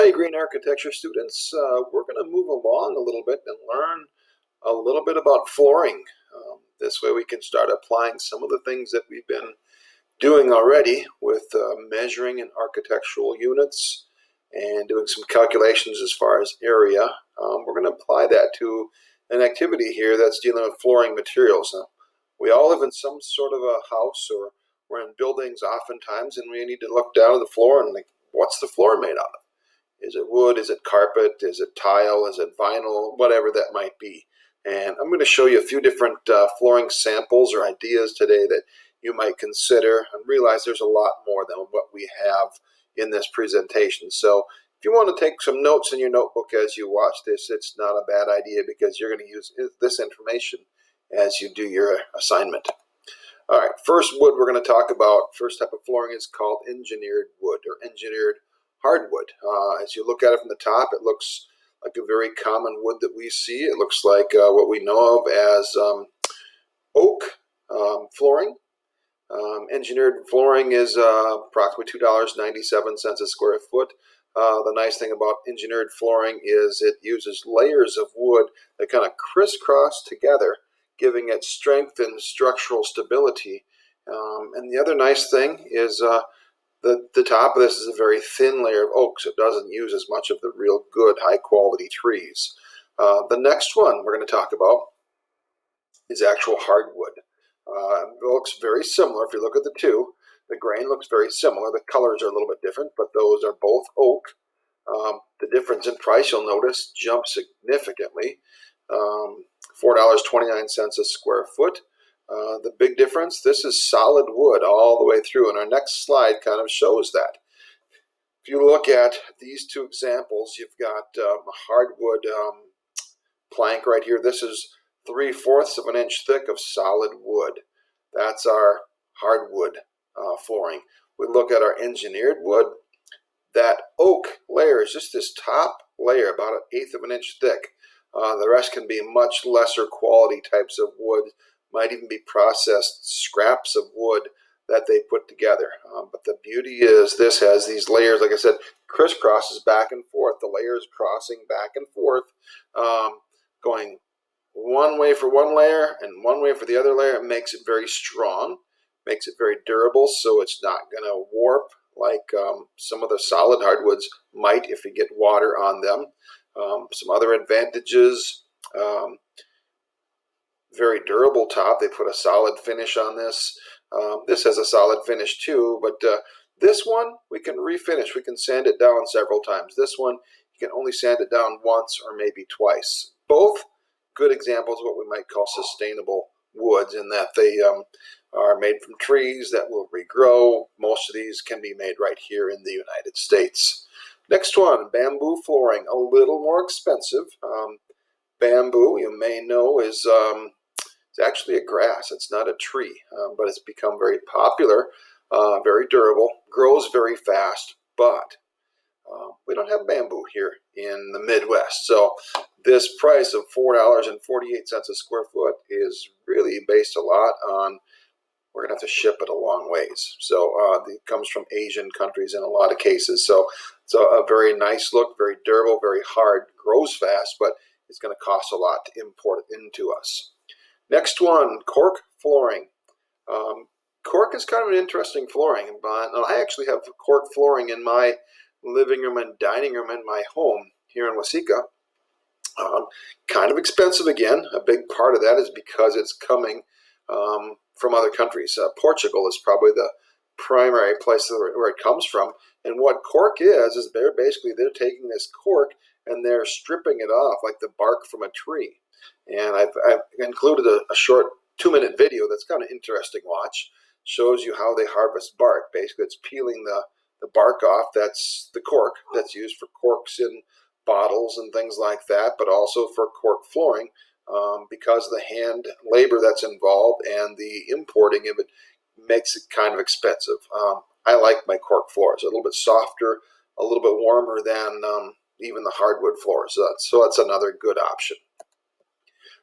Hi, green architecture students. We're going to move along a little bit and learn a little bit about flooring. This way we can start applying some of the things that we've been doing already with measuring in architectural units and doing some calculations as far as area. We're going to apply that to an activity here that's dealing with flooring materials. Now, we all live in some sort of a house, or we're in buildings oftentimes, and we need to look down at the floor and think, what's the floor made out of? Is it wood? Is it carpet? Is it tile? Is it vinyl? Whatever that might be. And I'm going to show you a few different flooring samples or ideas today that you might consider, and realize there's a lot more than what we have in this presentation. So if you want to take some notes in your notebook as you watch this, it's not a bad idea, because you're going to use this information as you do your assignment. All right, first wood we're going to talk about, first type of flooring is called engineered wood or engineered hardwood. As you look at it from the top, it looks like a very common wood that we see. It looks like what we know of as oak flooring. Engineered flooring is approximately $2.97 a square foot. The nice thing about engineered flooring is it uses layers of wood that kind of crisscross together, giving it strength and structural stability. And the other nice thing is the top of this is a very thin layer of oak, so it doesn't use as much of the real good, high-quality trees. The next one we're going to talk about is actual hardwood. It looks very similar. If you look at the two, the grain looks very similar. The colors are a little bit different, but those are both oak. The difference in price, you'll notice, jumps significantly. $4.29 a square foot. The big difference, this is solid wood all the way through, and our next slide kind of shows that. If you look at these two examples, you've got a hardwood plank right here. This is 3/4 of an inch thick of solid wood. That's our hardwood flooring. We look at our engineered wood. That oak layer is just this top layer, about 1/8 of an inch thick. The rest can be much lesser quality types of wood, might even be processed scraps of wood that they put together. But the beauty is this has these layers, like I said, crisscrosses back and forth. The layers crossing back and forth, going one way for one layer and one way for the other layer. It makes it very strong, makes it very durable, so it's not going to warp like some of the solid hardwoods might if you get water on them. Some other advantages, very durable top. They put a solid finish on this. This has a solid finish too, but this one we can refinish. We can sand it down several times. This one you can only sand it down once or maybe twice. Both good examples of what we might call sustainable woods, in that they are made from trees that will regrow. Most of these can be made right here in the United States. Next one, bamboo flooring, a little more expensive. Bamboo, you may know, is it's actually a grass. It's not a tree, but it's become very popular, very durable, grows very fast, but we don't have bamboo here in the Midwest. So this price of $4.48 a square foot is really based a lot on, we're going to have to ship it a long ways. So it comes from Asian countries in a lot of cases. So it's a very nice look, very durable, very hard, grows fast, but it's going to cost a lot to import it into us. Next one, cork flooring. Cork is kind of an interesting flooring. I actually have cork flooring in my living room and dining room in my home here in Waseca. Kind of expensive again. A big part of that is because it's coming from other countries. Portugal is probably the primary place where it comes from. And what cork is they're taking this cork and they're stripping it off like the bark from a tree. And I've included a short 2-minute video that's kind of interesting watch. Shows you how they harvest bark. Basically, it's peeling the bark off. That's the cork that's used for corks in bottles and things like that, but also for cork flooring, because of the hand labor that's involved and the importing of it makes it kind of expensive. I like my cork floors. A little bit softer, a little bit warmer than even the hardwood floors. So that's another good option.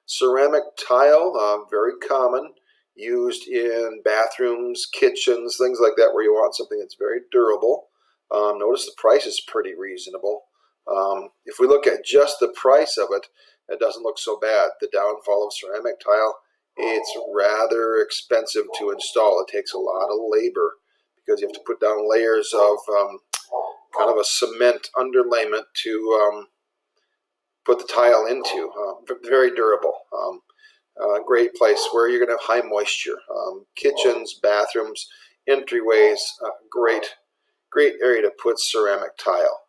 Ceramic tile, very common, used in bathrooms, kitchens, things like that, where you want something that's very durable. Notice the price is pretty reasonable. If we look at just the price of it, it doesn't look so bad. The downfall of ceramic tile, it's rather expensive to install. It takes a lot of labor because you have to put down layers of kind of a cement underlayment to put the tile into. Very durable. Great place where you're going to have high moisture. Kitchens, bathrooms, entryways, great area to put ceramic tile.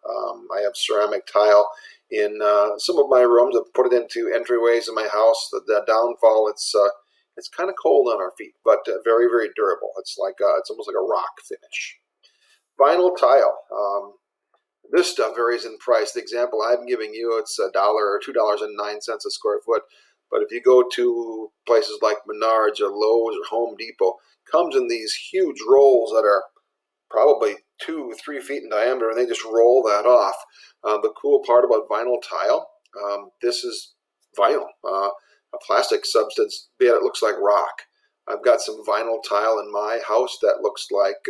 I have ceramic tile in some of my rooms. I've put it into entryways in my house. The downfall, it's kind of cold on our feet, but very, very durable. It's almost like a rock finish. Vinyl tile. This stuff varies in price. The example I'm giving you, it's $1 or $2.09 a square foot. But if you go to places like Menards or Lowe's or Home Depot, comes in these huge rolls that are probably 2-3 feet in diameter, and they just roll that off. The cool part about vinyl tile, this is vinyl, a plastic substance, yet it looks like rock. I've got some vinyl tile in my house that looks like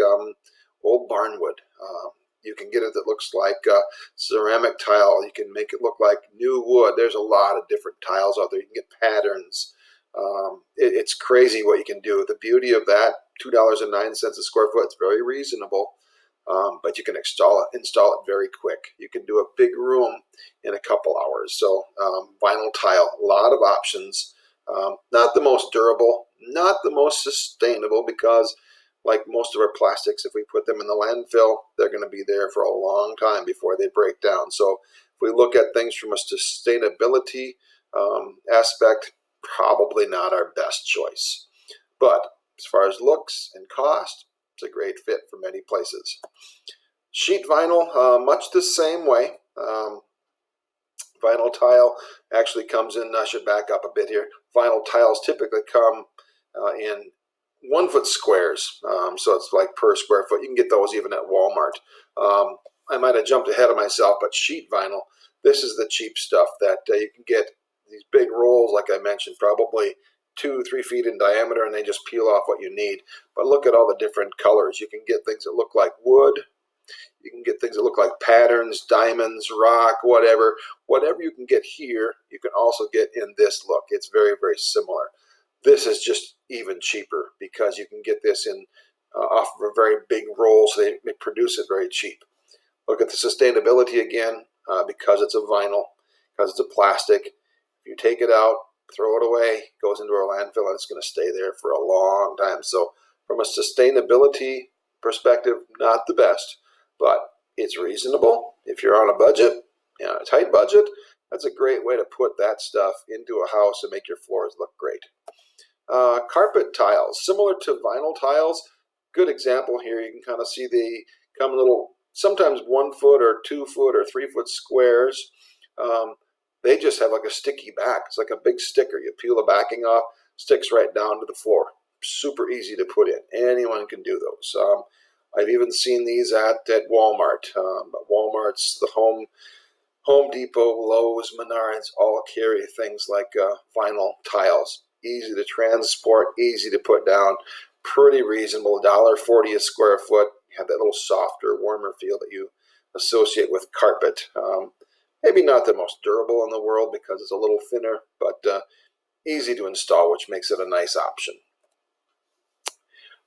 old barnwood. You can get it that looks like ceramic tile. You can make it look like new wood. There's a lot of different tiles out there. You can get patterns. It's crazy what you can do. The beauty of that, $2.09 a square foot, it's very reasonable, but you can install it very quick. You can do a big room in a couple hours. So vinyl tile, a lot of options. Not the most durable, not the most sustainable, because like most of our plastics, if we put them in the landfill, they're going to be there for a long time before they break down. So if we look at things from a sustainability aspect, probably not our best choice. But as far as looks and cost, it's a great fit for many places. Sheet vinyl, much the same way. Vinyl tile actually comes in, I should back up a bit here. Vinyl tiles typically come in 1 foot squares, so it's like per square foot. You can get those even at Walmart. I might have jumped ahead of myself, but sheet vinyl, this is the cheap stuff that you can get. These big rolls, like I mentioned, probably 2-3 feet in diameter, and they just peel off what you need. But look at all the different colors. You can get things that look like wood. You can get things that look like patterns, diamonds, rock, whatever. Whatever you can get here, you can also get in this look. It's very, very similar. This is just even cheaper because you can get this in off of a very big roll, so they produce it very cheap. Look at the sustainability again, because it's a vinyl, because it's a plastic. If you take it out, throw it away, it goes into our landfill, and it's going to stay there for a long time. So from a sustainability perspective, not the best, but it's reasonable. If you're on a budget, a tight budget, that's a great way to put that stuff into a house and make your floors look great. Carpet tiles, similar to vinyl tiles. Good example here. You can kind of see they come in little, sometimes 1 foot or 2 foot or 3 foot squares. They just have like a sticky back. It's like a big sticker. You peel the backing off, sticks right down to the floor. Super easy to put in. Anyone can do those. I've even seen these at Walmart. Walmart's, the Home Depot, Lowe's, Menards all carry things like vinyl tiles. Easy to transport, easy to put down, pretty reasonable. $1.40 a square foot. You have that little softer, warmer feel that you associate with carpet. Maybe not the most durable in the world because it's a little thinner, but easy to install, which makes it a nice option.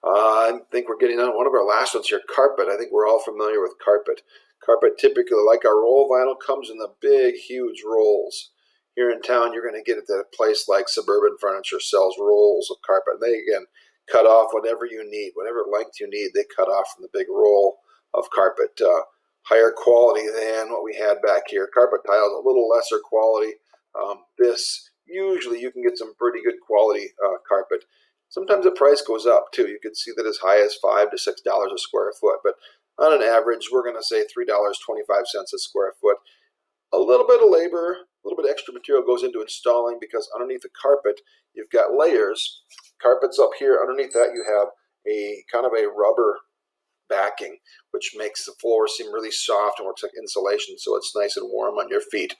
I think we're getting on one of our last ones here, carpet. I think we're all familiar with carpet. Carpet typically, like our roll vinyl, comes in the big, huge rolls. Here in town, you're going to get it at a place like Suburban Furniture sells rolls of carpet. They, again, cut off whatever you need, whatever length you need, they cut off from the big roll of carpet. Higher quality than what we had back here. Carpet tile is a little lesser quality. This, usually you can get some pretty good quality carpet. Sometimes the price goes up too. You can see that as high as $5 to $6 a square foot, but on an average, we're going to say $3.25 a square foot. A little bit of labor, a little bit of extra material goes into installing because underneath the carpet, you've got layers. Carpet's up here. Underneath that, you have a kind of a rubber backing, which makes the floor seem really soft and works like insulation, so it's nice and warm on your feet.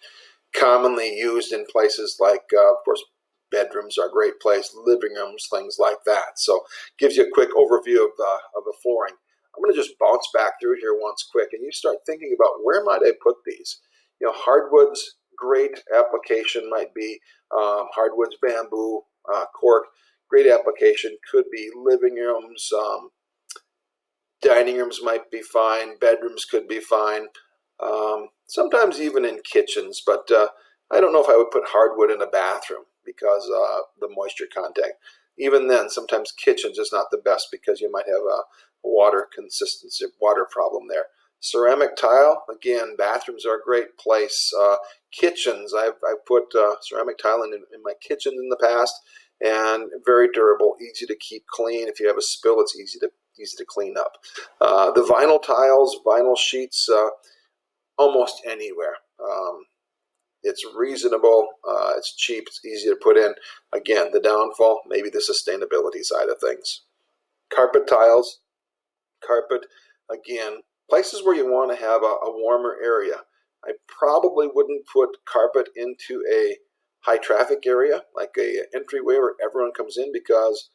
Commonly used in places like, of course, bedrooms are a great place, living rooms, things like that. So gives you a quick overview of the flooring. I'm going to just bounce back through here once quick, and you start thinking about where might I put these. Hardwoods, great application might be hardwoods, bamboo, cork. Great application could be living rooms, dining rooms might be fine, bedrooms could be fine, sometimes even in kitchens, but I don't know if I would put hardwood in a bathroom because the moisture contact. Even then, sometimes kitchens is not the best because you might have a water consistency, water problem there. Ceramic tile, again, bathrooms are a great place. Kitchens, I've put ceramic tile in my kitchen in the past, and very durable, easy to keep clean. If you have a spill, it's easy to clean up. The vinyl tiles, vinyl sheets, almost anywhere. It's reasonable, it's cheap, it's easy to put in. Again, the downfall, maybe the sustainability side of things. Carpet tiles, carpet, again, places where you want to have a warmer area. I probably wouldn't put carpet into a high traffic area, like a entryway where everyone comes in, because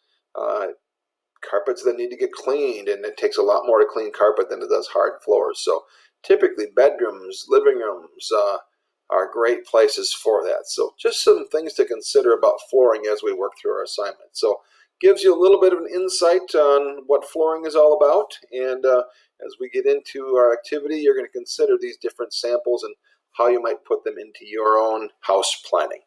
carpets that need to get cleaned, and it takes a lot more to clean carpet than it does hard floors. So typically bedrooms, living rooms are great places for that. So just some things to consider about flooring as we work through our assignment. So gives you a little bit of an insight on what flooring is all about, and as we get into our activity, you're going to consider these different samples and how you might put them into your own house planning.